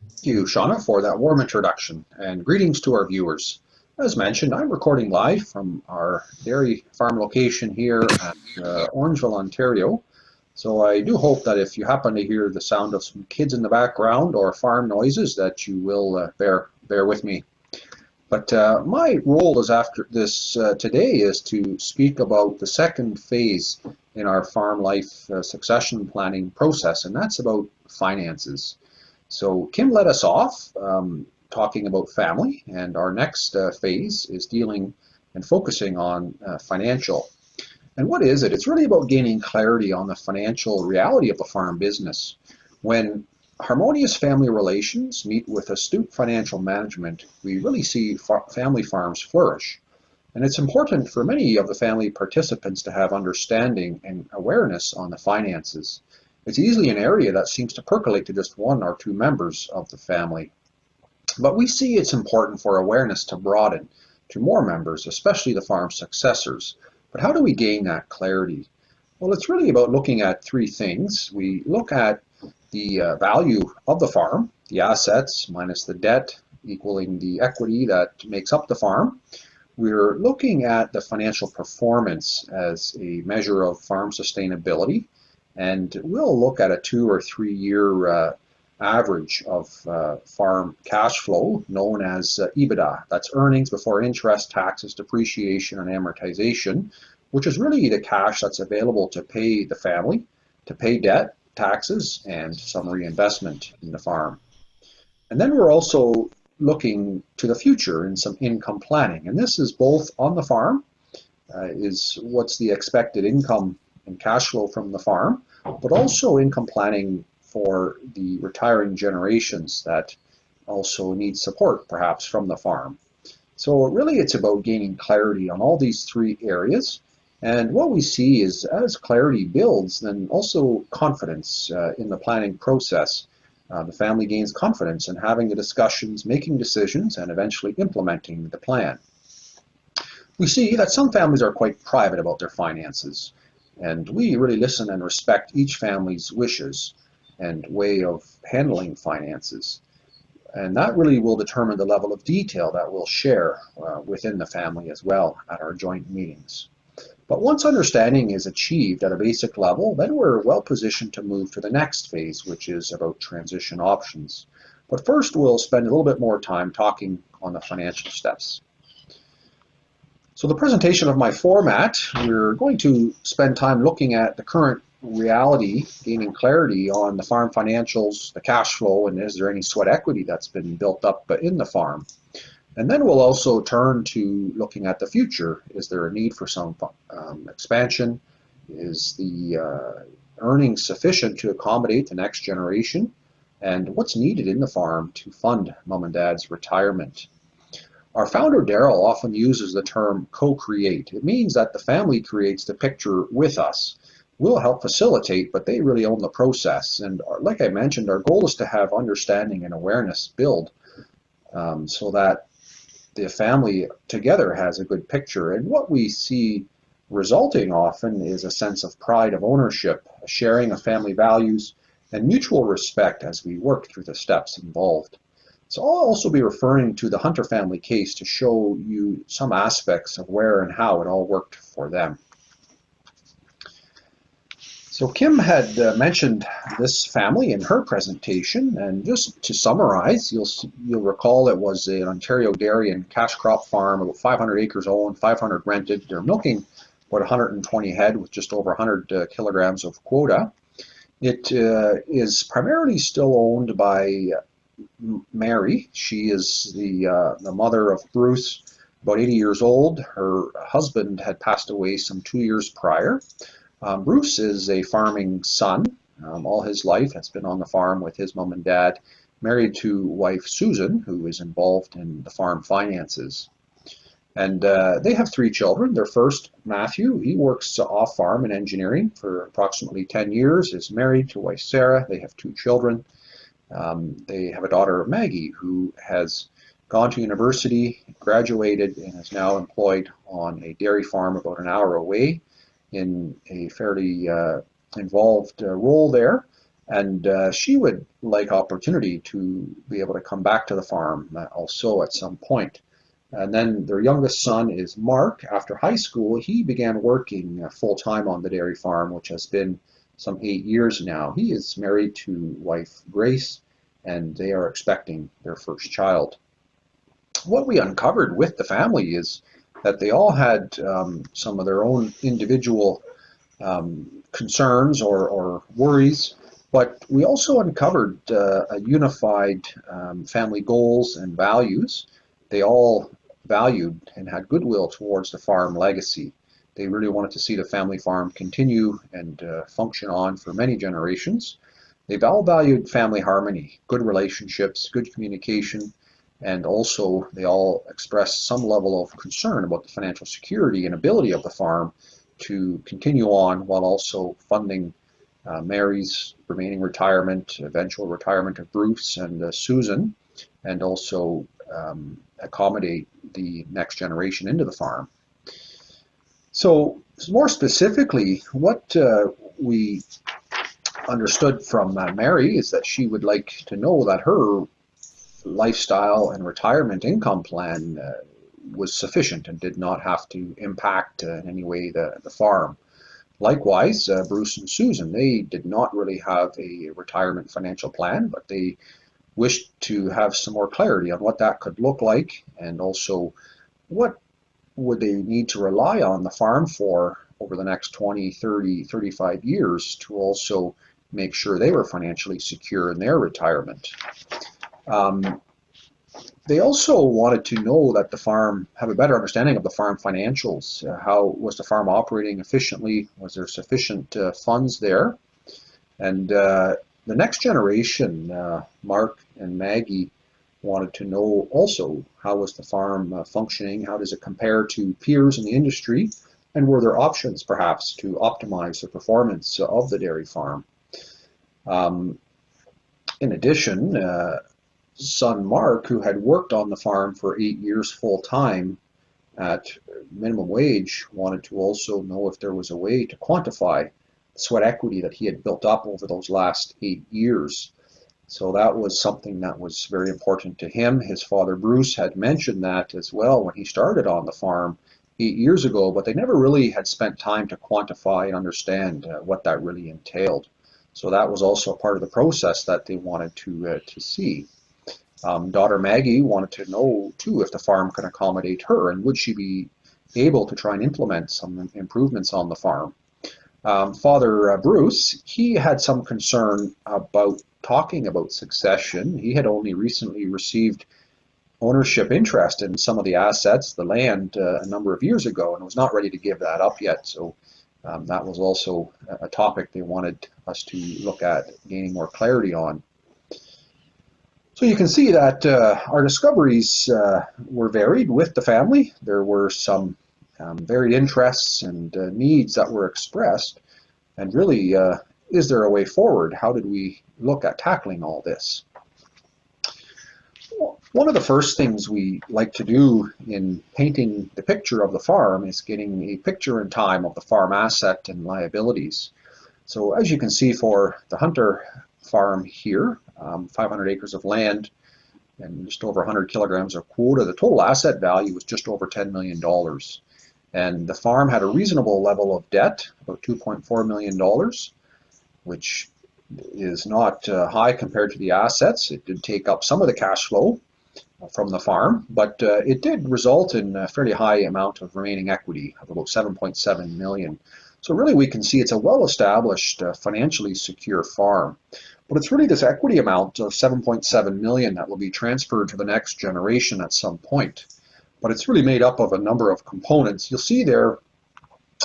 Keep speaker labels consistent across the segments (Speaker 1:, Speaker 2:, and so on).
Speaker 1: Thank you, Shauna, for that warm introduction, and greetings to our viewers. As mentioned, I'm recording live from our dairy farm location here at Orangeville, Ontario. So I do hope that if you happen to hear the sound of some kids in the background or farm noises, that you will bear with me. But my role is after this today is to speak about the second phase in our farm life succession planning process, and that's about finances. So Kim led us off talking about family, and our next phase is dealing and focusing on financial. And what is it? It's really about gaining clarity on the financial reality of the farm business. When harmonious family relations meet with astute financial management, we really see family farms flourish. And it's important for many of the family participants to have understanding and awareness on the finances. It's easily an area that seems to percolate to just one or two members of the family. But we see it's important for awareness to broaden to more members, especially the farm successors. But how do we gain that clarity? Well, it's really about looking at three things. We look at the value of the farm, the assets minus the debt equaling the equity that makes up the farm. We're looking at the financial performance as a measure of farm sustainability, and we'll look at a 2 or 3 year average of farm cash flow known as EBITDA. That's earnings before interest, taxes, depreciation, and amortization, which is really the cash that's available to pay the family, to pay debt, taxes, and some reinvestment in the farm. And then we're also looking to the future in some income planning. And this is both on the farm, is what's the expected income and cash flow from the farm, but also income planning for the retiring generations that also need support perhaps from the farm. So really it's about gaining clarity on all these three areas. And what we see is as clarity builds, then also confidence in the planning process. The family gains confidence in having the discussions, making decisions, and eventually implementing the plan. We see that some families are quite private about their finances, and we really listen and respect each family's wishes and way of handling finances. And that really will determine the level of detail that we'll share within the family as well at our joint meetings. But once understanding is achieved at a basic level, then we're well positioned to move to the next phase, which is about transition options. But first, we'll spend a little bit more time talking on the financial steps. So the presentation of my format, we're going to spend time looking at the current reality, gaining clarity on the farm financials, the cash flow, and is there any sweat equity that's been built up in the farm. And then we'll also turn to looking at the future. Is there a need for some expansion? Is the earnings sufficient to accommodate the next generation? And what's needed in the farm to fund mom and dad's retirement? Our founder, Daryl, often uses the term co-create. It means that the family creates the picture with us. We'll help facilitate, but they really own the process. And like I mentioned, our goal is to have understanding and awareness build so that the family together has a good picture. And what we see resulting often is a sense of pride of ownership, a sharing of family values, and mutual respect as we work through the steps involved. So I'll also be referring to the Hunter family case to show you some aspects of where and how it all worked for them. So Kim had mentioned this family in her presentation, and just to summarize, you'll recall it was an Ontario dairy and cash crop farm, about 500 acres owned, 500 rented. They're milking about 120 head with just over 100 kilograms of quota. It is primarily still owned by Mary. She is the mother of Bruce, about 80 years old. Her husband had passed away some 2 years prior. Bruce is a farming son. All his life has been on the farm with his mom and dad, married to wife Susan, who is involved in the farm finances. And they have 3 children. Their first, Matthew, he works off farm in engineering for approximately 10 years, is married to wife Sarah. They have 2 children. They have a daughter, Maggie, who has gone to university, graduated, and is now employed on a dairy farm about an hour away in a fairly involved role there. And she would like opportunity to be able to come back to the farm also at some point. And then their youngest son is Mark. After high school, he began working full-time on the dairy farm, which has been some 8 years now. He is married to wife Grace, and they are expecting their first child. What we uncovered with the family is that they all had some of their own individual concerns or worries, but we also uncovered a unified family goals and values. They all valued and had goodwill towards the farm legacy. They really wanted to see the family farm continue and function on for many generations. They've all valued family harmony, good relationships, good communication, and also they all expressed some level of concern about the financial security and ability of the farm to continue on while also funding Mary's remaining retirement, eventual retirement of Bruce and Susan, and also accommodate the next generation into the farm. So more specifically, what we understood from Mary is that she would like to know that her lifestyle and retirement income plan was sufficient and did not have to impact in any way the farm. Likewise, Bruce and Susan, they did not really have a retirement financial plan, but they wished to have some more clarity on what that could look like, and also what would they need to rely on the farm for over the next 20, 30, 35 years to also make sure they were financially secure in their retirement. They also wanted to know that the farm, have a better understanding of the farm financials. How was the farm operating efficiently? Was there sufficient funds there? And the next generation, Mark and Maggie, wanted to know also how was the farm functioning? How does it compare to peers in the industry? And were there options perhaps to optimize the performance of the dairy farm? In addition, son Mark, who had worked on the farm for 8 years full time at minimum wage, wanted to also know if there was a way to quantify the sweat equity that he had built up over those last 8 years. So that was something that was very important to him. His father Bruce had mentioned that as well when he started on the farm 8 years ago, but they never really had spent time to quantify and understand what that really entailed. So that was also a part of the process that they wanted to see. Daughter Maggie wanted to know too if the farm could accommodate her, and would she be able to try and implement some improvements on the farm. Father Bruce, he had some concern about talking about succession. He had only recently received ownership interest in some of the assets, the land, a number of years ago, and was not ready to give that up yet. So that was also a topic they wanted us to look at gaining more clarity on. So you can see that our discoveries were varied with the family. There were some varied interests and needs that were expressed. And really, is there a way forward? How did we look at tackling all this? One of the first things we like to do in painting the picture of the farm is getting a picture in time of the farm asset and liabilities. So as you can see for the Hunter farm here, 500 acres of land and just over 100 kilograms of quota, the total asset value was just over $10 million. And the farm had a reasonable level of debt, about $2.4 million, which is not high compared to the assets. It did take up some of the cash flow from the farm, but it did result in a fairly high amount of remaining equity of about $7.7 million. So really we can see it's a well-established, financially secure farm. But it's really this equity amount of $7.7 million that will be transferred to the next generation at some point. But it's really made up of a number of components. You'll see there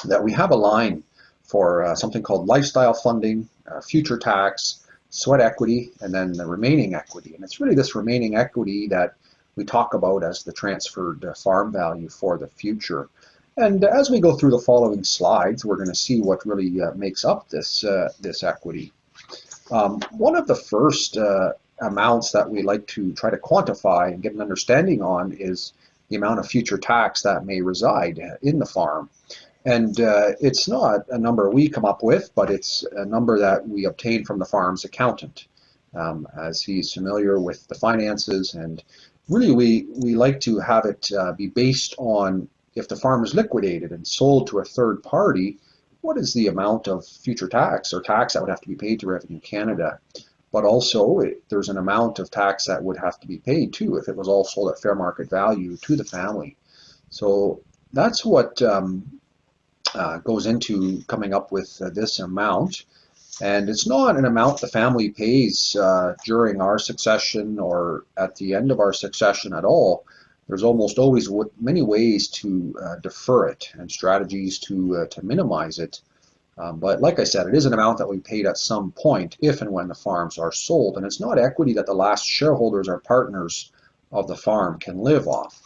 Speaker 1: that we have a line for something called lifestyle funding, future tax, sweat equity, and then the remaining equity. And it's really this remaining equity that we talk about as the transferred farm value for the future. And as we go through the following slides, we're going to see what really makes up this equity. One of the first amounts that we like to try to quantify and get an understanding on is the amount of future tax that may reside in the farm. And it's not a number we come up with, but it's a number that we obtain from the farm's accountant, as he's familiar with the finances. And really, we like to have it be based on, if the farm is liquidated and sold to a third party, what is the amount of future tax or tax that would have to be paid to Revenue Canada? But also, there's an amount of tax that would have to be paid too if it was all sold at fair market value to the family. So that's what goes into coming up with this amount. And it's not an amount the family pays during our succession or at the end of our succession at all. There's almost always many ways to defer it and strategies to minimize it. But like I said, it is an amount that we paid at some point if and when the farms are sold. And it's not equity that the last shareholders or partners of the farm can live off.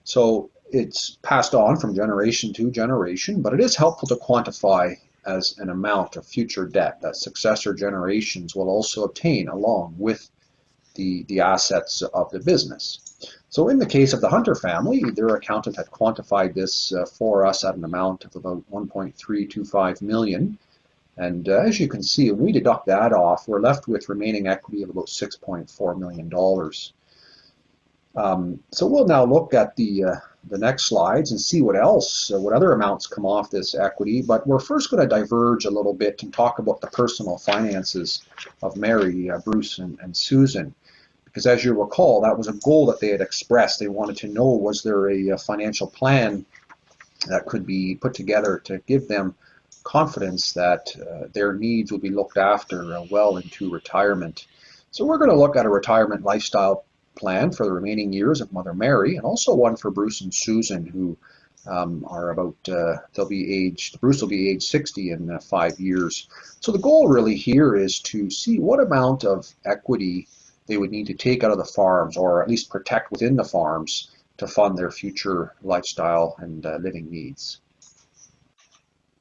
Speaker 1: So it's passed on from generation to generation, but it is helpful to quantify as an amount of future debt that successor generations will also obtain along with the assets of the business. So in the case of the Hunter family, their accountant had quantified this for us at an amount of about 1.325 million. And as you can see, when we deduct that off, we're left with remaining equity of about $6.4 million. So we'll now look at the next slides and see what else, what other amounts come off this equity. But we're first going to diverge a little bit and talk about the personal finances of Mary, Bruce, and Susan. Because as you recall, that was a goal that they had expressed. They wanted to know, was there a financial plan that could be put together to give them confidence that their needs would be looked after well into retirement. So we're going to look at a retirement lifestyle plan for the remaining years of Mother Mary, and also one for Bruce and Susan, who are about, Bruce will be age 60 in 5 years. So the goal really here is to see what amount of equity they would need to take out of the farms, or at least protect within the farms, to fund their future lifestyle and living needs.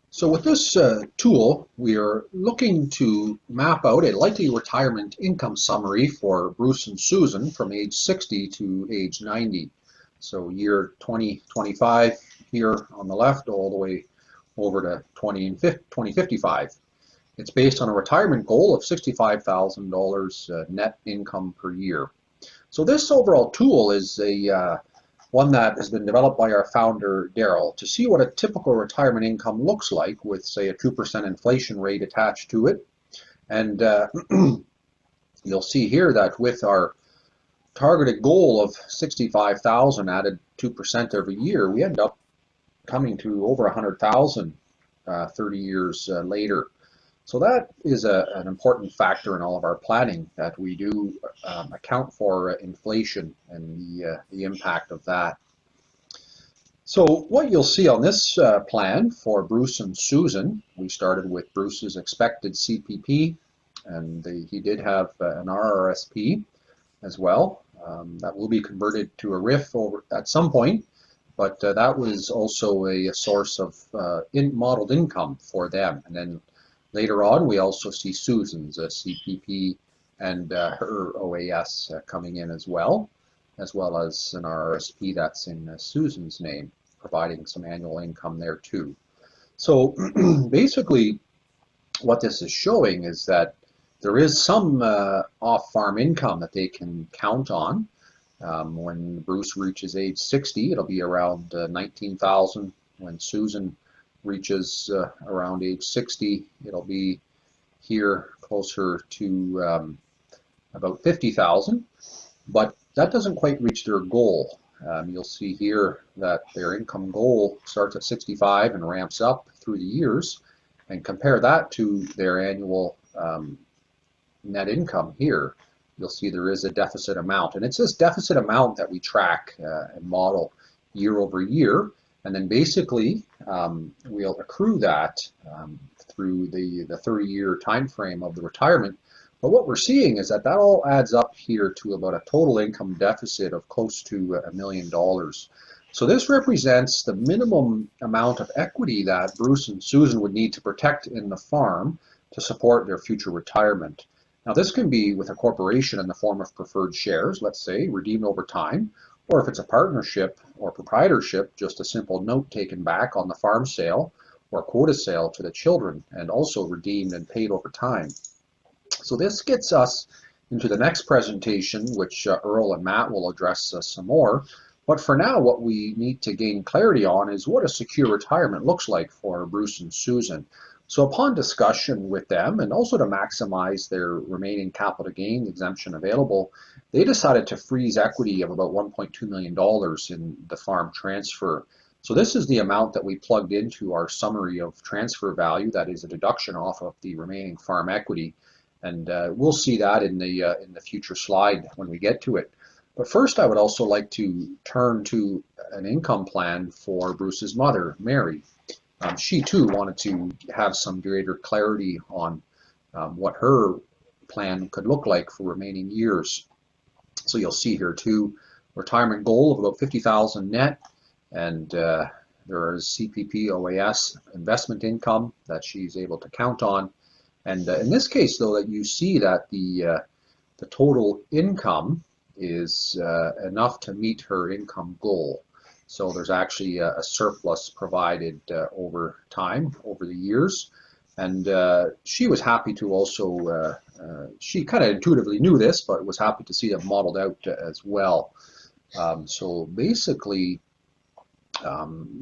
Speaker 1: So with this tool, we are looking to map out a likely retirement income summary for Bruce and Susan from age 60 to age 90. So year 2025 here on the left, all the way over to 2055. It's based on a retirement goal of $65,000 net income per year. So this overall tool is a one that has been developed by our founder, Daryl, to see what a typical retirement income looks like with, say, a 2% inflation rate attached to it. And you'll see here that with our targeted goal of 65,000 added 2% every year, we end up coming to over 100,000 30 years later. So that is an important factor in all of our planning, that we do account for inflation and the impact of that. So what you'll see on this plan for Bruce and Susan, we started with Bruce's expected CPP, and he did have an RRSP as well. That will be converted to a RIF at some point, but that was also a source of modeled income for them. And then later on, we also see Susan's CPP and her OAS coming in as well as an RRSP that's in Susan's name, providing some annual income there too. So basically, what this is showing is that there is some off-farm income that they can count on. When Bruce reaches age 60, it'll be around 19,000. When Susan reaches around age 60, it'll be here closer to about 50,000, but that doesn't quite reach their goal. You'll see here that their income goal starts at 65 and ramps up through the years, and compare that to their annual net income here. You'll see there is a deficit amount, and it's this deficit amount that we track and model year over year. And then basically, we'll accrue that through the 30-year time frame of the retirement. But what we're seeing is that all adds up here to about a total income deficit of close to $1 million. So this represents the minimum amount of equity that Bruce and Susan would need to protect in the farm to support their future retirement. Now this can be with a corporation in the form of preferred shares, let's say, redeemed over time, Or if it's a partnership or proprietorship, just a simple note taken back on the farm sale or quota sale to the children and also redeemed and paid over time. So this gets us into the next presentation, which Earl and Matt will address some more. But for now, what we need to gain clarity on is what a secure retirement looks like for Bruce and Susan. So upon discussion with them, and also to maximize their remaining capital gain exemption available, they decided to freeze equity of about $1.2 million in the farm transfer. So this is the amount that we plugged into our summary of transfer value, that is a deduction off of the remaining farm equity. And we'll see that in the future slide when we get to it. But first, I would also like to turn to an income plan for Bruce's mother, Mary. She too wanted to have some greater clarity on what her plan could look like for remaining years. So you'll see here too, retirement goal of about 50,000 net, and there is CPP OAS investment income that she's able to count on. And in this case, though, that you see that the total income is enough to meet her income goal. So there's actually a surplus provided over time, over the years. And she was happy to also, she kind of intuitively knew this, but was happy to see it modeled out as well. So basically,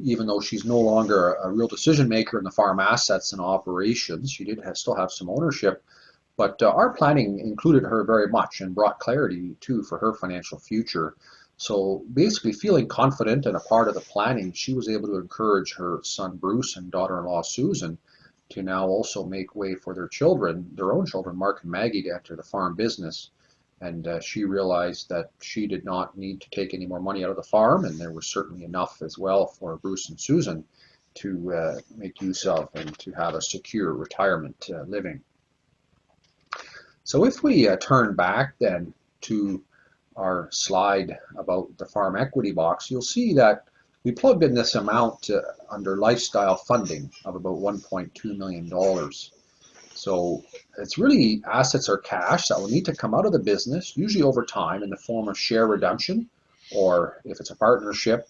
Speaker 1: even though she's no longer a real decision maker in the farm assets and operations, she did still have some ownership. But our planning included her very much and brought clarity too for her financial future. So basically, feeling confident and a part of the planning, she was able to encourage her son Bruce and daughter-in-law Susan to now also make way for their children, their own children, Mark and Maggie, to enter the farm business. And she realized that she did not need to take any more money out of the farm, and there was certainly enough as well for Bruce and Susan to make use of and to have a secure retirement living. So if we turn back then to our slide about the farm equity box, you'll see that we plugged in this amount under lifestyle funding of about $1.2 million. So it's really assets or cash that will need to come out of the business, usually over time in the form of share redemption, or if it's a partnership,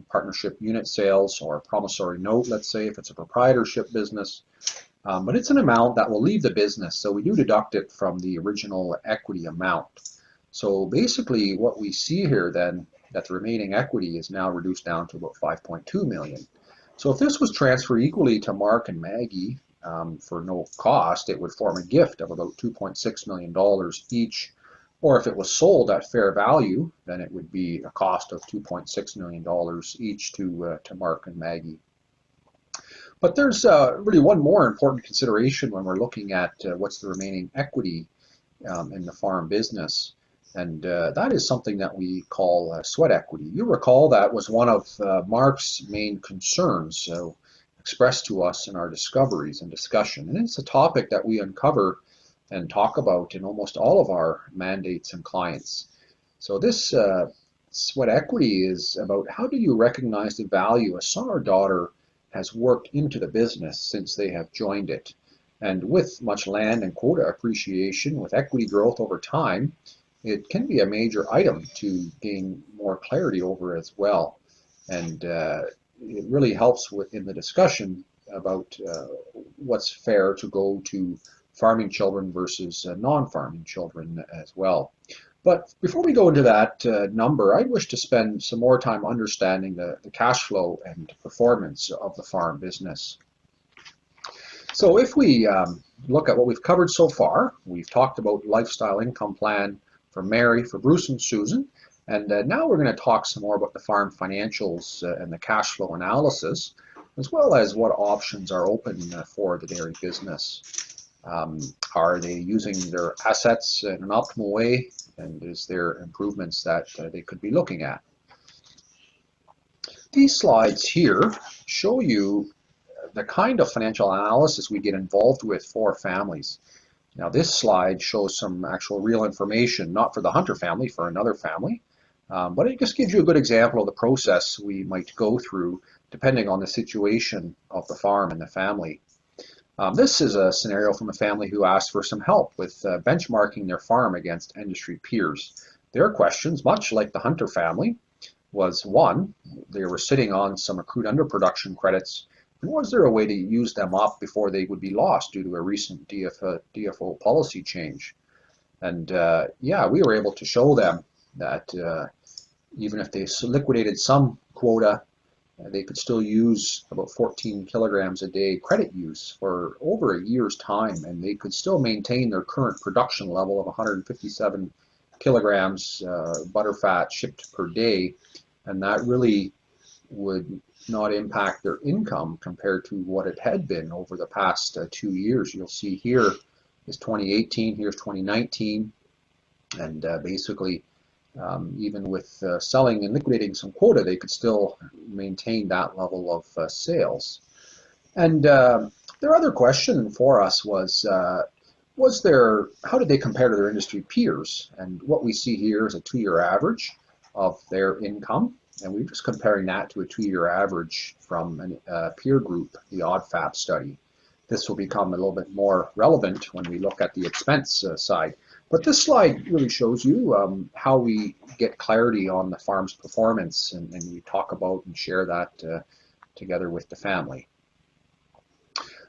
Speaker 1: partnership unit sales, or a promissory note, let's say, if it's a proprietorship business. But it's an amount that will leave the business, so we do deduct it from the original equity amount. So basically what we see here then, that the remaining equity is now reduced down to about 5.2 million. So if this was transferred equally to Mark and Maggie for no cost, it would form a gift of about $2.6 million each. Or if it was sold at fair value, then it would be a cost of $2.6 million each to Mark and Maggie. But there's really one more important consideration when we're looking at what's the remaining equity in the farm business. And that is something that we call sweat equity. You recall that was one of Mark's main concerns expressed to us in our discoveries and discussion. And it's a topic that we uncover and talk about in almost all of our mandates and clients. So this sweat equity is about how do you recognize the value a son or daughter has worked into the business since they have joined it. And with much land and quota appreciation, with equity growth over time, it can be a major item to gain more clarity over as well. And it really helps in the discussion about what's fair to go to farming children versus non-farming children as well. But before we go into that number, I wish to spend some more time understanding the cash flow and performance of the farm business. So if we look at what we've covered so far, we've talked about lifestyle income plan for Mary, for Bruce and Susan, and now we're going to talk some more about the farm financials and the cash flow analysis, as well as what options are open for the dairy business. Are they using their assets in an optimal way? And is there improvements that they could be looking at? These slides here show you the kind of financial analysis we get involved with for families. Now this slide shows some actual real information, not for the Hunter family, for another family, but it just gives you a good example of the process we might go through depending on the situation of the farm and the family. This is a scenario from a family who asked for some help with benchmarking their farm against industry peers. Their questions, much like the Hunter family, was one, they were sitting on some accrued underproduction credits, and was there a way to use them up before they would be lost due to a recent DFO policy change? And yeah, we were able to show them that even if they liquidated some quota, they could still use about 14 kilograms a day credit use for over a year's time, and they could still maintain their current production level of 157 kilograms butterfat shipped per day, and that really would not impact their income compared to what it had been over the past 2 years. You'll see here is 2018, here's 2019, and basically even with selling and liquidating some quota, they could still maintain that level of sales. And their other question for us was how did they compare to their industry peers? And what we see here is a 2-year average of their income, and we're just comparing that to a 2-year average from a peer group, the ODFAP study. This will become a little bit more relevant when we look at the expense side. But this slide really shows you how we get clarity on the farm's performance, and we talk about and share that together with the family.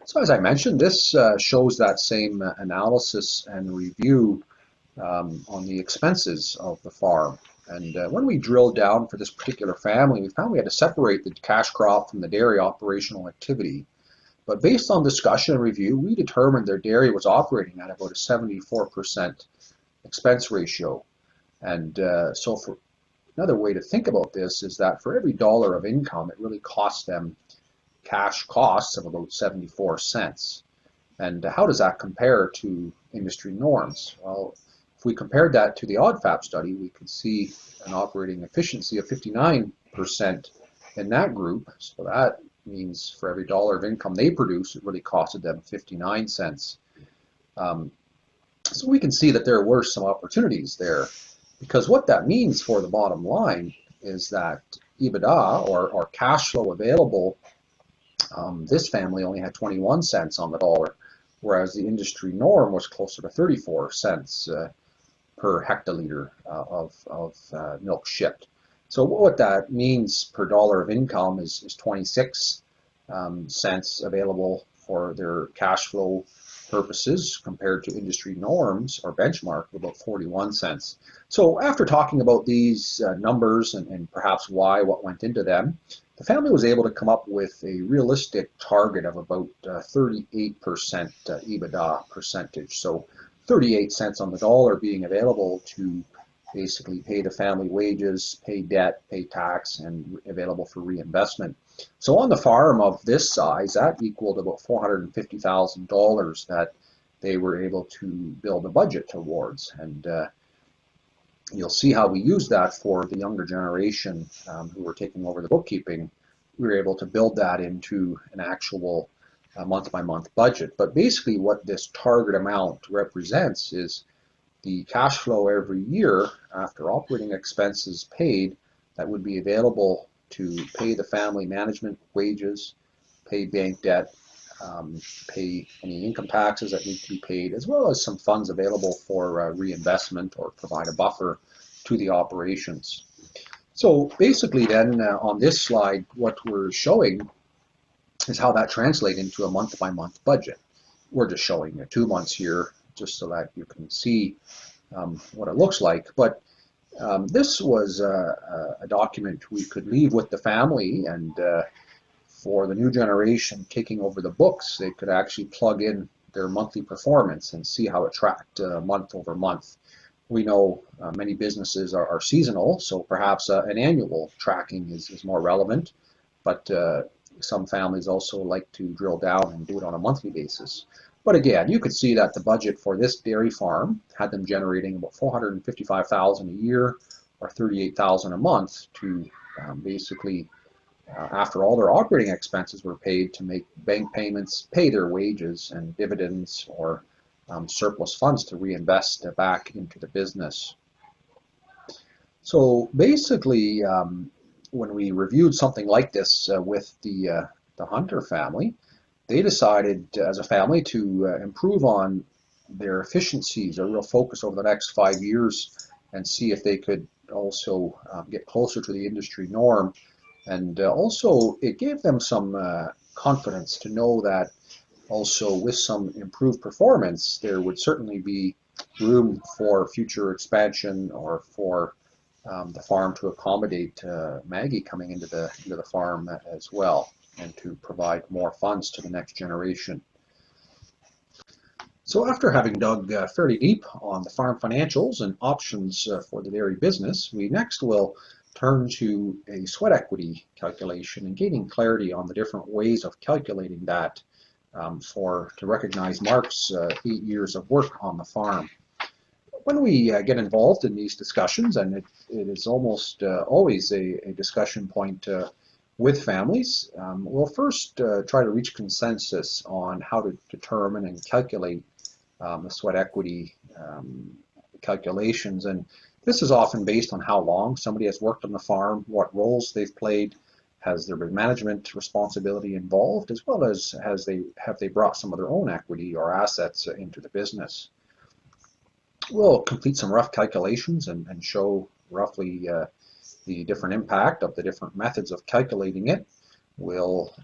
Speaker 1: So as I mentioned, this shows that same analysis and review on the expenses of the farm. And when we drilled down for this particular family, we found we had to separate the cash crop from the dairy operational activity. But based on discussion and review, we determined their dairy was operating at about a 74% expense ratio. And so for another way to think about this is that for every dollar of income, it really costs them cash costs of about 74 cents. And how does that compare to industry norms? Well, if we compared that to the ODFAP study, we could see an operating efficiency of 59% in that group. So that means for every dollar of income they produce, it really costed them 59 cents. So we can see that there were some opportunities there, because what that means for the bottom line is that EBITDA, or cash flow available, this family only had 21 cents on the dollar, whereas the industry norm was closer to 34 cents per hectoliter of milk shipped. So what that means per dollar of income is 26 cents available for their cash flow purposes compared to industry norms or benchmark of about 41 cents. So after talking about these numbers and perhaps what went into them, the family was able to come up with a realistic target of about 38% EBITDA percentage. So 38 cents on the dollar being available to basically pay the family wages, pay debt, pay tax, and available for reinvestment. So on the farm of this size, that equaled about $450,000 that they were able to build a budget towards. And you'll see how we use that for the younger generation who were taking over the bookkeeping. We were able to build that into an actual month-by-month budget. But basically what this target amount represents is the cash flow every year after operating expenses paid that would be available to pay the family management wages, pay bank debt, pay any income taxes that need to be paid, as well as some funds available for reinvestment or provide a buffer to the operations. So basically then on this slide, what we're showing is how that translates into a month-by-month budget. We're just showing 2 months here just so that you can see what it looks like. But this was a document we could leave with the family, and for the new generation taking over the books, they could actually plug in their monthly performance and see how it tracked month over month. We know many businesses are seasonal, so perhaps an annual tracking is more relevant, but some families also like to drill down and do it on a monthly basis. But again, you could see that the budget for this dairy farm had them generating about $455,000 a year or $38,000 a month to basically, after all their operating expenses were paid, to make bank payments, pay their wages and dividends or surplus funds to reinvest back into the business. So basically, when we reviewed something like this with the Hunter family, they decided as a family to improve on their efficiencies, a real focus over the next 5 years, and see if they could also get closer to the industry norm. And also, it gave them some confidence to know that also with some improved performance, there would certainly be room for future expansion or for the farm to accommodate Maggie coming into the farm as well, and to provide more funds to the next generation. So after having dug fairly deep on the farm financials and options for the dairy business, we next will turn to a sweat equity calculation and gaining clarity on the different ways of calculating that to recognize Mark's 8 years of work on the farm. When we get involved in these discussions, and it is almost always a discussion point with families, we'll first try to reach consensus on how to determine and calculate the sweat equity calculations. And this is often based on how long somebody has worked on the farm, what roles they've played, has there been management responsibility involved, as well as have they brought some of their own equity or assets into the business. We'll complete some rough calculations and show roughly the different impact of the different methods of calculating it. We'll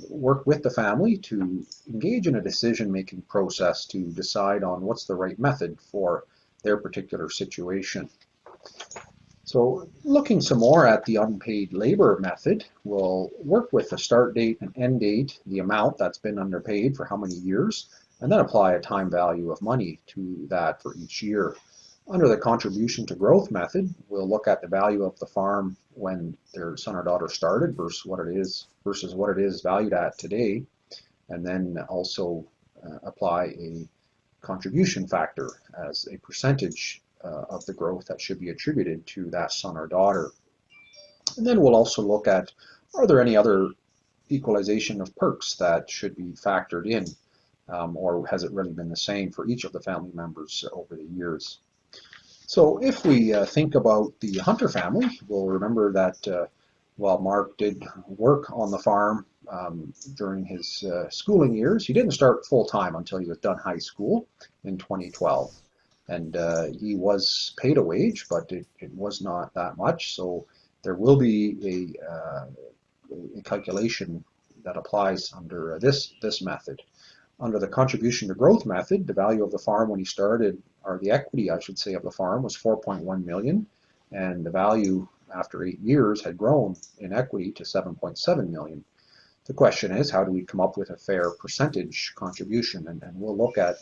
Speaker 1: work with the family to engage in a decision-making process to decide on what's the right method for their particular situation. So looking some more at the unpaid labor method, we'll work with the start date and end date, the amount that's been underpaid for how many years, and then apply a time value of money to that for each year. Under the contribution to growth method, we'll look at the value of the farm when their son or daughter started versus what it is valued at today, and then also apply a contribution factor as a percentage of the growth that should be attributed to that son or daughter. And then we'll also look at, are there any other equalization of perks that should be factored in, or has it really been the same for each of the family members over the years? So if we think about the Hunter family, we'll remember that while Mark did work on the farm during his schooling years, he didn't start full-time until he was done high school in 2012. And he was paid a wage, but it was not that much. So there will be a calculation that applies under this method. Under the contribution to growth method, the value of the farm when he started, or the equity, I should say, of the farm was $4.1 million, and the value after 8 years had grown in equity to $7.7 million. The question is, how do we come up with a fair percentage contribution? And we'll look at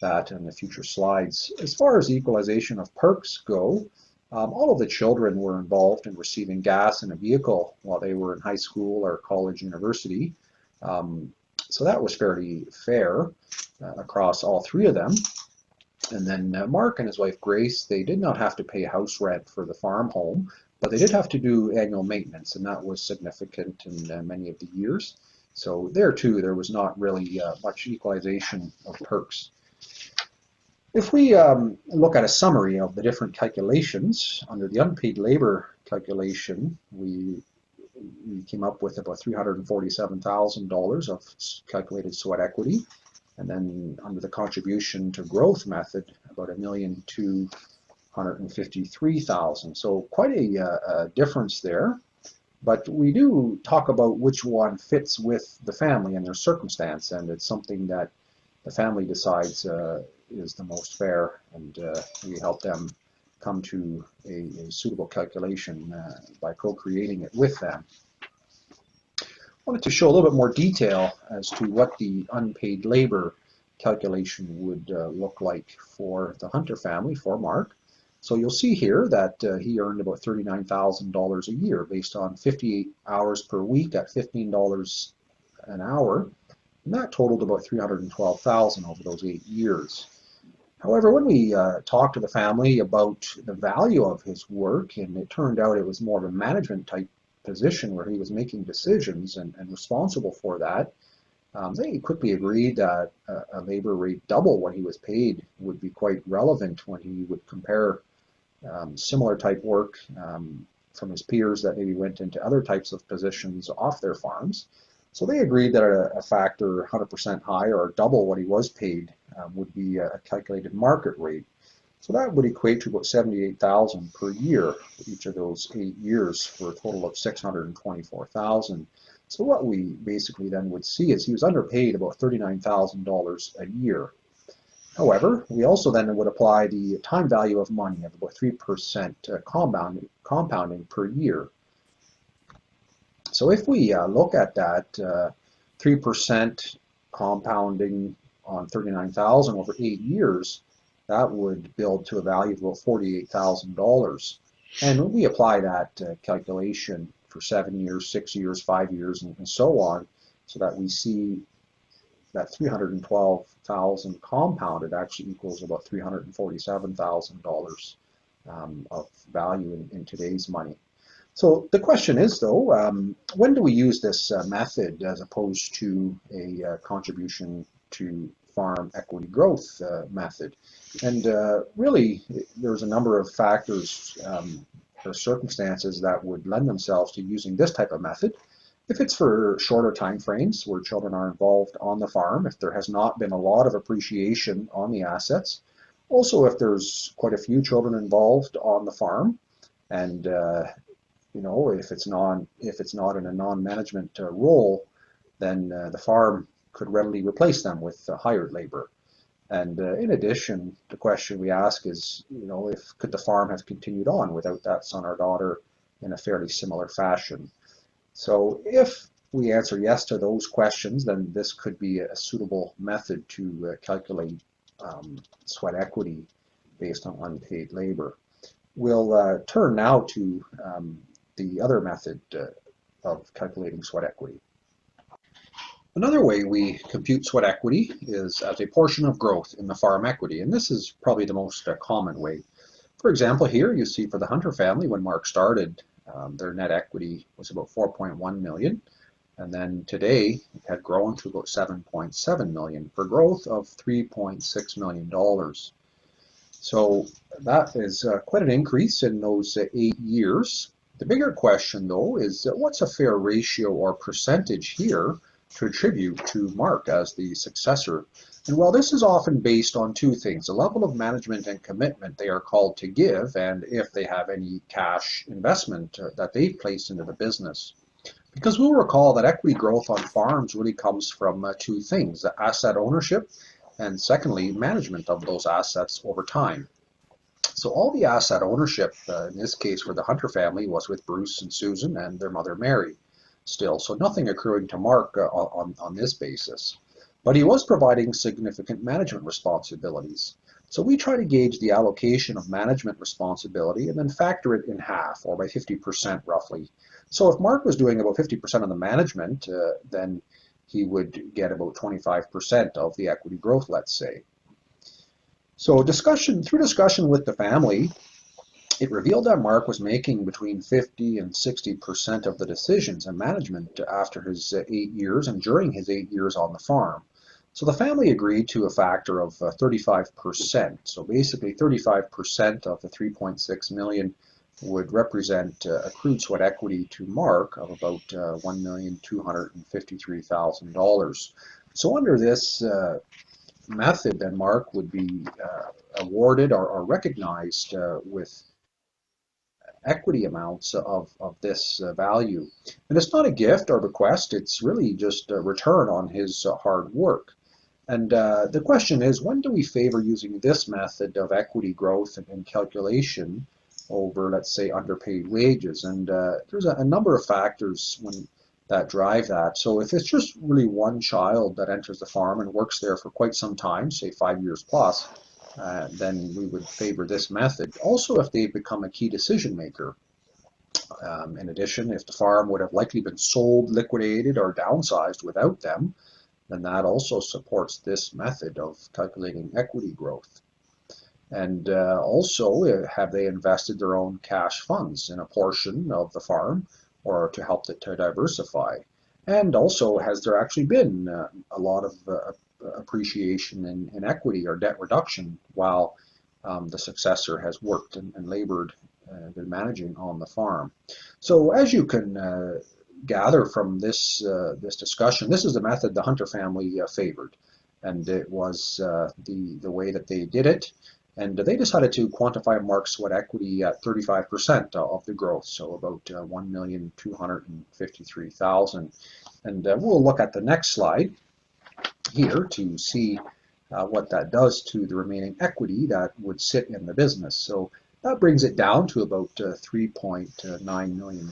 Speaker 1: that in the future slides. As far as the equalization of perks go, all of the children were involved in receiving gas in a vehicle while they were in high school or college, university. So that was fairly fair across all three of them. And then Mark and his wife Grace, they did not have to pay house rent for the farm home, but they did have to do annual maintenance, and that was significant in many of the years. So there too, there was not really much equalization of perks. If we look at a summary of the different calculations, under the unpaid labor calculation, we came up with about $347,000 of calculated sweat equity. And then under the contribution to growth method, about $1,253,000. So quite a difference there. But we do talk about which one fits with the family and their circumstance, and it's something that the family decides is the most fair, and we help them come to a suitable calculation by co-creating it with them. I wanted to show a little bit more detail as to what the unpaid labor calculation would look like for the Hunter family, for Mark. So you'll see here that he earned about $39,000 a year based on 58 hours per week at $15 an hour, and that totaled about $312,000 over those 8 years. However, when we talked to the family about the value of his work, and it turned out it was more of a management type position where he was making decisions and responsible for that, they quickly agreed that a labor rate double what he was paid would be quite relevant when he would compare similar type work from his peers that maybe went into other types of positions off their farms. So they agreed that a factor 100% higher or double what he was paid would be a calculated market rate. So that would equate to about 78,000 per year for each of those 8 years, for a total of 624,000. So what we basically then would see is he was underpaid about $39,000 a year. However, we also then would apply the time value of money of about 3% compounding per year. So if we look at that 3% compounding on 39,000 over 8 years, that would build to a value of about $48,000. And when we apply that calculation for 7 years, 6 years, 5 years, and so on, so that we see that 312,000 compounded actually equals about $347,000 of value in today's money. So the question is, though, when do we use this method as opposed to a contribution to farm equity growth method? And really, there's a number of factors or circumstances that would lend themselves to using this type of method. If it's for shorter time frames where children are involved on the farm, if there has not been a lot of appreciation on the assets, also if there's quite a few children involved on the farm, and if it's not in a non-management role, then the farm could readily replace them with hired labor. And in addition, the question we ask is, if could the farm have continued on without that son or daughter in a fairly similar fashion? So if we answer yes to those questions, then this could be a suitable method to calculate sweat equity based on unpaid labor. We'll turn now to the other method of calculating sweat equity. Another way we compute sweat equity is as a portion of growth in the farm equity, and this is probably the most common way. For example, here you see for the Hunter family, when Mark started, their net equity was about 4.1 million, and then today it had grown to about 7.7 million for growth of $3.6 million. So that is quite an increase in those 8 years. The bigger question, though, is what's a fair ratio or percentage here to attribute to Mark as the successor? And while this is often based on two things, the level of management and commitment they are called to give, and if they have any cash investment that they've placed into the business. Because we'll recall that equity growth on farms really comes from two things, the asset ownership, and secondly, management of those assets over time. So all the asset ownership, in this case for the Hunter family, was with Bruce and Susan and their mother Mary still. So nothing accruing to Mark on this basis. But he was providing significant management responsibilities. So we try to gauge the allocation of management responsibility and then factor it in half, or by 50% roughly. So if Mark was doing about 50% of the management, then he would get about 25% of the equity growth, let's say. So through discussion with the family, it revealed that Mark was making between 50 and 60% of the decisions and management after his 8 years and during his 8 years on the farm. So the family agreed to a factor of 35%. So basically 35% of the 3.6 million would represent accrued sweat equity to Mark of about $1,253,000. So under this method, then Mark would be awarded or recognized with equity amounts of this value. And it's not a gift or bequest, it's really just a return on his hard work. And the question is, when do we favor using this method of equity growth and calculation over, let's say, underpaid wages? And there's a number of factors that drive that. So if it's just really one child that enters the farm and works there for quite some time, say 5 years plus, then we would favor this method. Also, if they become a key decision maker. In addition, if the farm would have likely been sold, liquidated, or downsized without them, then that also supports this method of calculating equity growth. And also, have they invested their own cash funds in a portion of the farm or to help it to diversify? And also, has there actually been a lot of appreciation in equity or debt reduction while the successor has worked and labored been managing on the farm? So as you can gather from this discussion, this is the method the Hunter family favored, and it was the way that they did it. And they decided to quantify Mark's sweat equity at 35% of the growth, so about 1,253,000. And we'll look at the next slide here to see what that does to the remaining equity that would sit in the business. So that brings it down to about $3.9 million.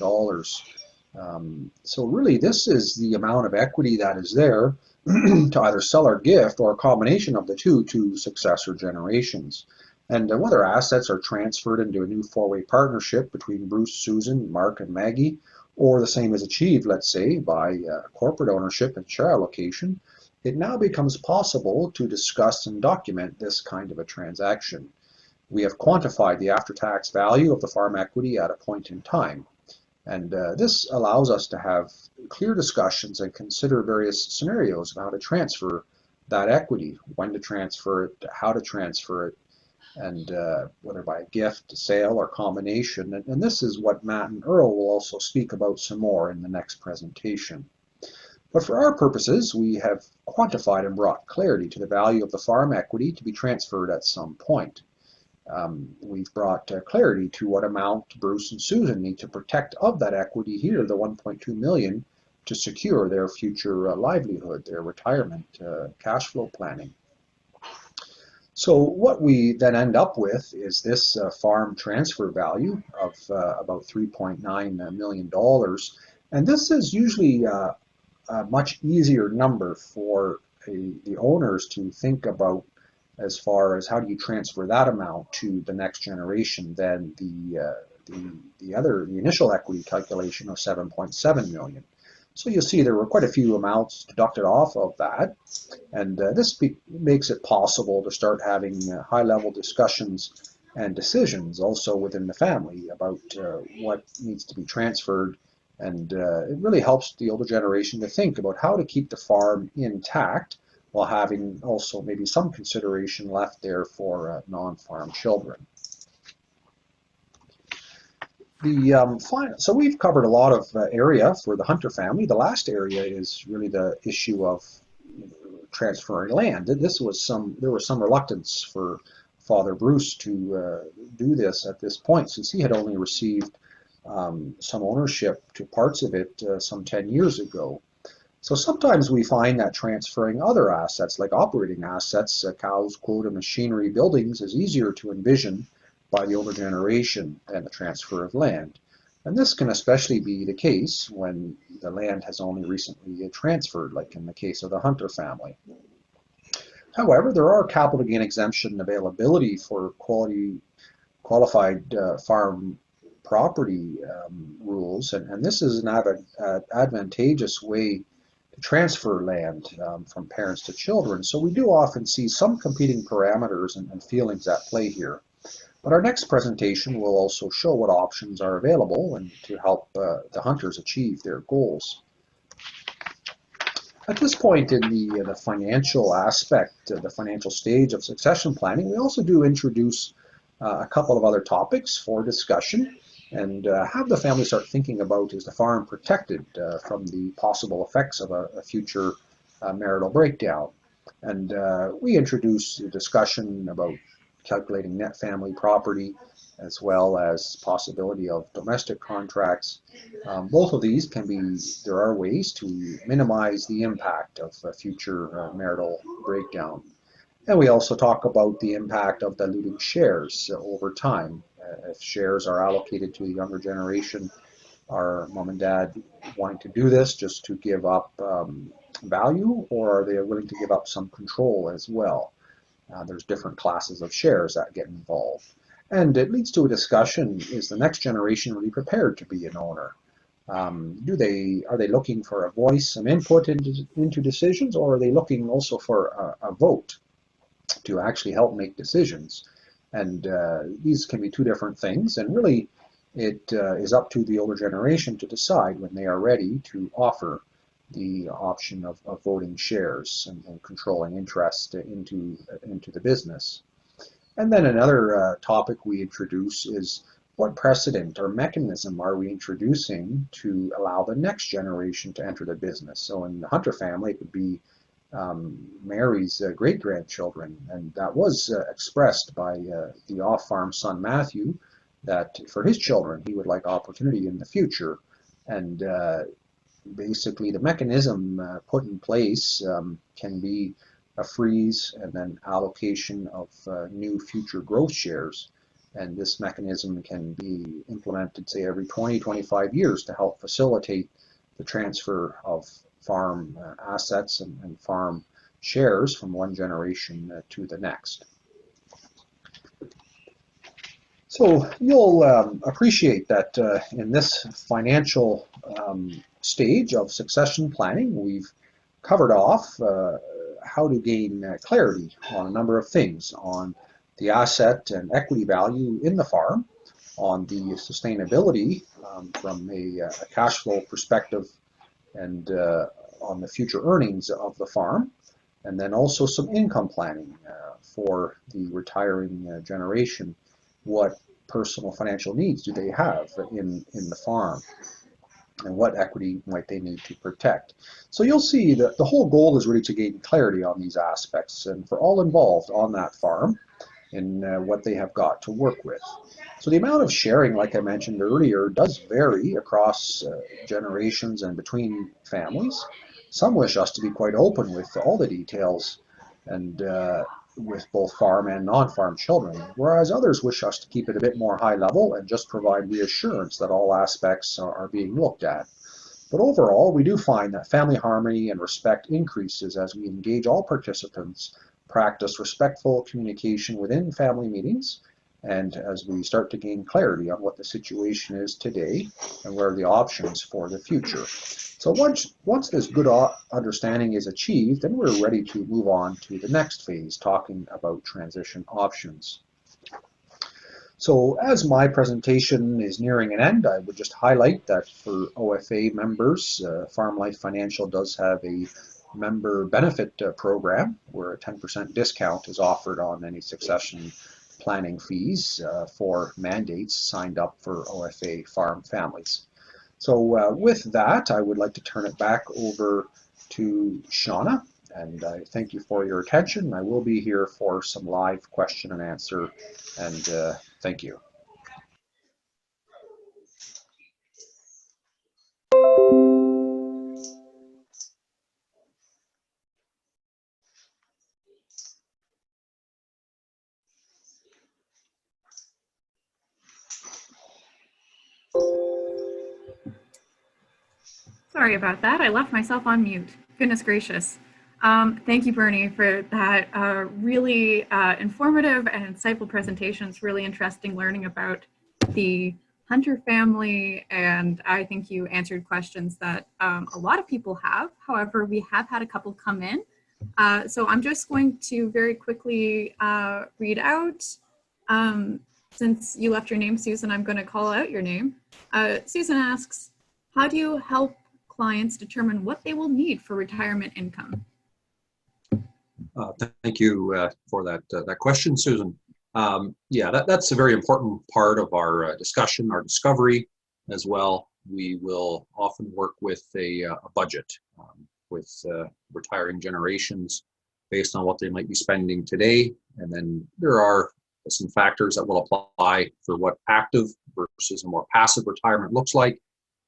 Speaker 1: So really, this is the amount of equity that is there to either sell or gift, or a combination of the two, to successor generations. And whether assets are transferred into a new four-way partnership between Bruce, Susan, Mark, and Maggie, or the same is achieved, let's say, by corporate ownership and share allocation, it now becomes possible to discuss and document this kind of a transaction. We have quantified the after-tax value of the farm equity at a point in time. And this allows us to have clear discussions and consider various scenarios of how to transfer that equity, when to transfer it, how to transfer it, and whether by a gift, sale, or combination. And this is what Matt and Earl will also speak about some more in the next presentation. But for our purposes, we have quantified and brought clarity to the value of the farm equity to be transferred at some point. We've brought clarity to what amount Bruce and Susan need to protect of that equity here, the $1.2 million, to secure their future livelihood, their retirement, cash flow planning. So what we then end up with is this farm transfer value of about $3.9 million. And this is usually a much easier number for the owners to think about, as far as how do you transfer that amount to the next generation, than the initial equity calculation of $7.7 million. So you'll see there were quite a few amounts deducted off of that, and this makes it possible to start having high-level discussions and decisions also within the family about what needs to be transferred. And it really helps the older generation to think about how to keep the farm intact, while having also maybe some consideration left there for non-farm children. So we've covered a lot of area for the Hunter family. The last area is really the issue of transferring land. There was some reluctance for Father Bruce to do this at this point, since he had only received some ownership to parts of it some 10 years ago. So sometimes we find that transferring other assets, like operating assets, cows, quota, machinery, buildings, is easier to envision by the older generation than the transfer of land. And this can especially be the case when the land has only recently transferred, like in the case of the Hunter family. However, there are capital gain exemption availability for qualified farm property rules, and this is an advantageous way to transfer land from parents to children. So we do often see some competing parameters and feelings at play here. But our next presentation will also show what options are available and to help the hunters achieve their goals. At this point in the financial aspect, the financial stage of succession planning, we also do introduce a couple of other topics for discussion, and have the family start thinking about, is the farm protected from the possible effects of a future marital breakdown. And we introduce a discussion about calculating net family property, as well as possibility of domestic contracts. Both of these there are ways to minimize the impact of a future marital breakdown. And we also talk about the impact of diluting shares over time. If shares are allocated to the younger generation, are mom and dad wanting to do this just to give up value, or are they willing to give up some control as well? There's different classes of shares that get involved. And it leads to a discussion, is the next generation really prepared to be an owner? Are they looking for a voice, some input into decisions, or are they looking also for a vote to actually help make decisions? And these can be two different things, and really it is up to the older generation to decide when they are ready to offer the option of voting shares and controlling interest into the business. And then another topic we introduce is, what precedent or mechanism are we introducing to allow the next generation to enter the business? So in the Hunter family, it would be Mary's great-grandchildren, and that was expressed by the off-farm son Matthew, that for his children he would like opportunity in the future. And basically the mechanism put in place can be a freeze and then allocation of new future growth shares. And this mechanism can be implemented, say, every 20, 25 years to help facilitate the transfer of farm assets and farm shares from one generation to the next. So you'll appreciate that in this financial stage of succession planning, we've covered off how to gain clarity on a number of things, on the asset and equity value in the farm, on the sustainability from a cash flow perspective, and on the future earnings of the farm, and then also some income planning for the retiring generation. What personal financial needs do they have in the farm, and what equity might they need to protect? So you'll see that the whole goal is really to gain clarity on these aspects, and for all involved on that farm in what they have got to work with. So the amount of sharing, like I mentioned earlier, does vary across generations and between families. Some wish us to be quite open with all the details and with both farm and non-farm children, whereas others wish us to keep it a bit more high level and just provide reassurance that all aspects are being looked at. But overall, we do find that family harmony and respect increases as we engage all participants, practice respectful communication within family meetings, and as we start to gain clarity on what the situation is today and where are the options for the future. So once this good understanding is achieved, then we're ready to move on to the next phase, talking about transition options. So as my presentation is nearing an end, I would just highlight that for OFA members, Farm Life Financial does have a member benefit program where a 10% discount is offered on any succession planning fees for mandates signed up for OFA farm families. So with that, I would like to turn it back over to Shauna, and I thank you for your attention. I will be here for some live question and answer, and thank you.
Speaker 2: Sorry about that. I left myself on mute. Goodness gracious. Thank you, Bernie, for that really informative and insightful presentation. It's really interesting learning about the Hunter family, and I think you answered questions that a lot of people have. However, we have had a couple come in. So I'm just going to very quickly read out. Since you left your name, Susan, I'm going to call out your name. Susan asks, how do you help clients determine what they will need for retirement income?
Speaker 3: Thank you for that question, Susan. Yeah, that's a very important part of our discussion, our discovery as well. We will often work with a budget with retiring generations based on what they might be spending today. And then there are some factors that will apply for what active versus a more passive retirement looks like.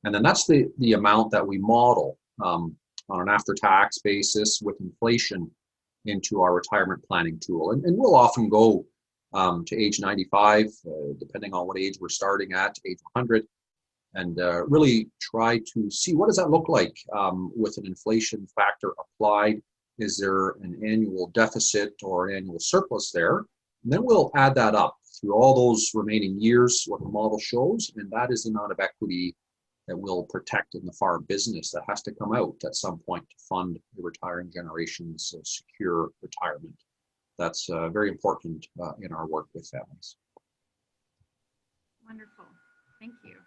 Speaker 3: And then that's the amount that we model on an after-tax basis with inflation into our retirement planning tool. And we'll often go to age 95, depending on what age we're starting at, age 100, and really try to see what does that look like with an inflation factor applied. Is there an annual deficit or annual surplus there? And then we'll add that up through all those remaining years, what the model shows, and that is the amount of equity that we'll protect in the farm business that has to come out at some point to fund the retiring generation's secure retirement. That's very important in our work with families.
Speaker 2: Wonderful, thank you.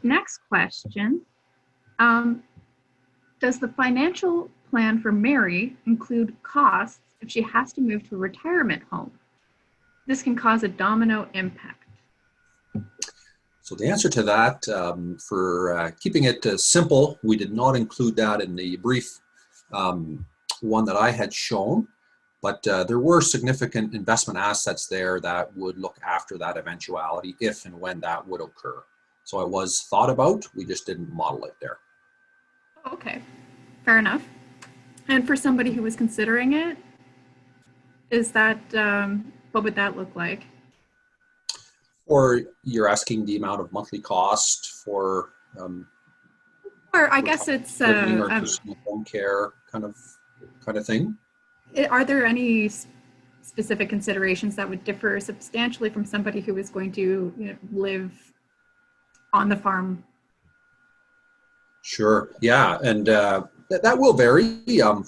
Speaker 2: Next question. Does the financial plan for Mary include costs if she has to move to a retirement home? This can cause a domino impact.
Speaker 3: So the answer to that, for keeping it simple, we did not include that in the brief one that I had shown, but there were significant investment assets there that would look after that eventuality if and when that would occur. So it was thought about, we just didn't model it there.
Speaker 2: Okay, fair enough. And for somebody who was considering it, is that, what would that look like?
Speaker 3: Or you're asking the amount of monthly cost for
Speaker 2: Or I guess it's,
Speaker 3: living or personal home care kind of thing?
Speaker 2: are there any specific considerations that would differ substantially from somebody who is going to, you know, live on the farm?
Speaker 3: Sure, yeah, and that will vary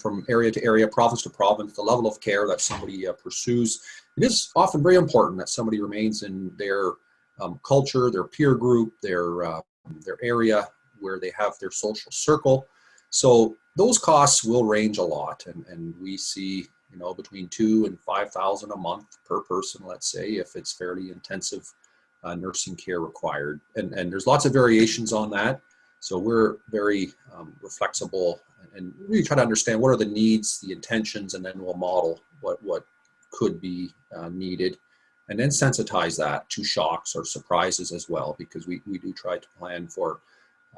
Speaker 3: from area to area, province to province, the level of care that somebody pursues. It is often very important that somebody remains in their culture, their peer group, their area where they have their social circle. So those costs will range a lot, and we see, you know, between $2,000 and $5,000 a month per person, let's say, if it's fairly intensive nursing care required. And there's lots of variations on that. So we're very we're flexible and really try to understand what are the needs, the intentions, and then we'll model what could be needed, and then sensitize that to shocks or surprises as well, because we do try to plan for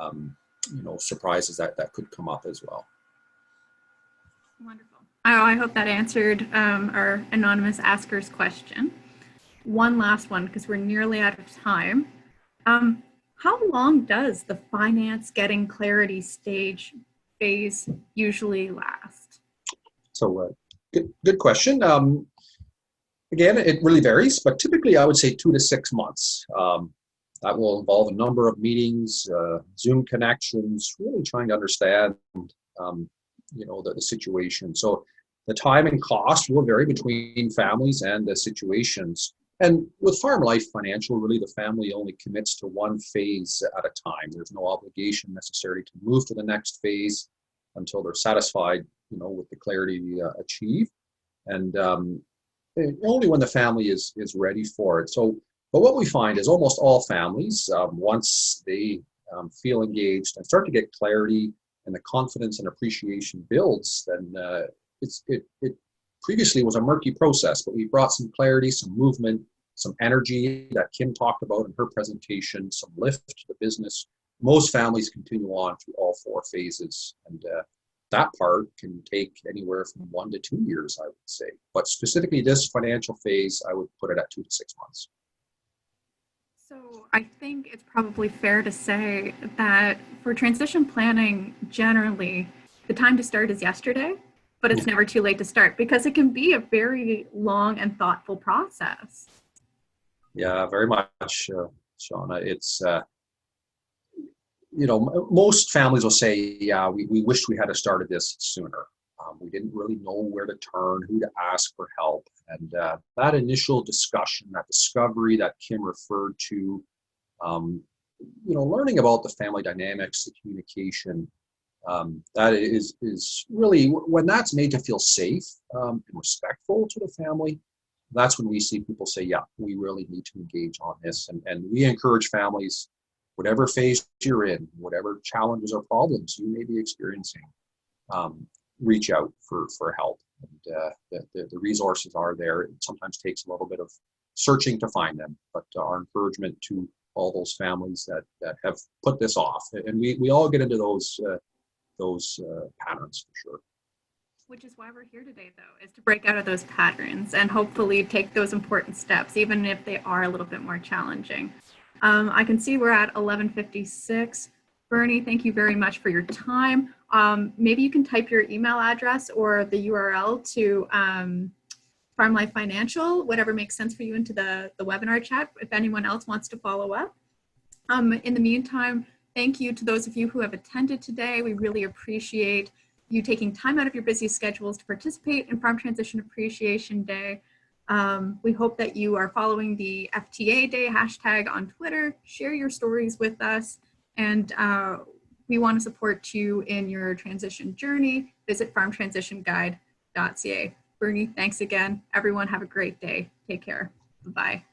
Speaker 3: you know, surprises that could come up as well.
Speaker 2: Wonderful. I hope that answered our anonymous asker's question. One last one, because we're nearly out of time. How long does the finance getting clarity stage phase usually last?
Speaker 3: So good question. Again, it really varies, but typically I would say 2 to 6 months. That will involve a number of meetings, Zoom connections, really trying to understand, you know, the situation. So the time and cost will vary between families and the situations. And with Farm Life Financial, really the family only commits to one phase at a time. There's no obligation necessarily to move to the next phase until they're satisfied, you know, with the clarity we achieve. And only when the family is ready for it. So, but what we find is almost all families, once they feel engaged and start to get clarity and the confidence and appreciation builds, then it previously was a murky process, but we brought some clarity, some movement, some energy that Kim talked about in her presentation, some lift to the business. Most families continue on through all 4 phases, and that part can take anywhere from 1 to 2 years, I would say. But specifically this financial phase, I would put it at 2 to 6 months.
Speaker 2: So I think it's probably fair to say that for transition planning, generally, the time to start is yesterday, but it's never too late to start, because it can be a very long and thoughtful process. Yeah,
Speaker 3: very much, Shauna. It's, you know, most families will say, yeah, we wished we had started this sooner. We didn't really know where to turn, who to ask for help. And that initial discussion, that discovery that Kim referred to, you know, learning about the family dynamics, the communication, that is really, when that's made to feel safe and respectful to the family, that's when we see people say, yeah, we really need to engage on this. And we encourage families, whatever phase you're in, whatever challenges or problems you may be experiencing, reach out for help. And the resources are there. It sometimes takes a little bit of searching to find them, but our encouragement to all those families that have put this off, and we all get into those patterns for sure.
Speaker 2: Which is why we're here today, though, is to break out of those patterns and hopefully take those important steps, even if they are a little bit more challenging. I can see we're at 11:56. Bernie, thank you very much for your time. Maybe you can type your email address or the URL to Farm Life Financial, whatever makes sense for you, into the webinar chat if anyone else wants to follow up. In the meantime, thank you to those of you who have attended today. We really appreciate you taking time out of your busy schedules to participate in Farm Transition Appreciation Day. We hope that you are following the FTA Day hashtag on Twitter, share your stories with us, and we want to support you in your transition journey. Visit farmtransitionguide.ca. Bernie, thanks again. Everyone have a great day. Take care. Bye-bye.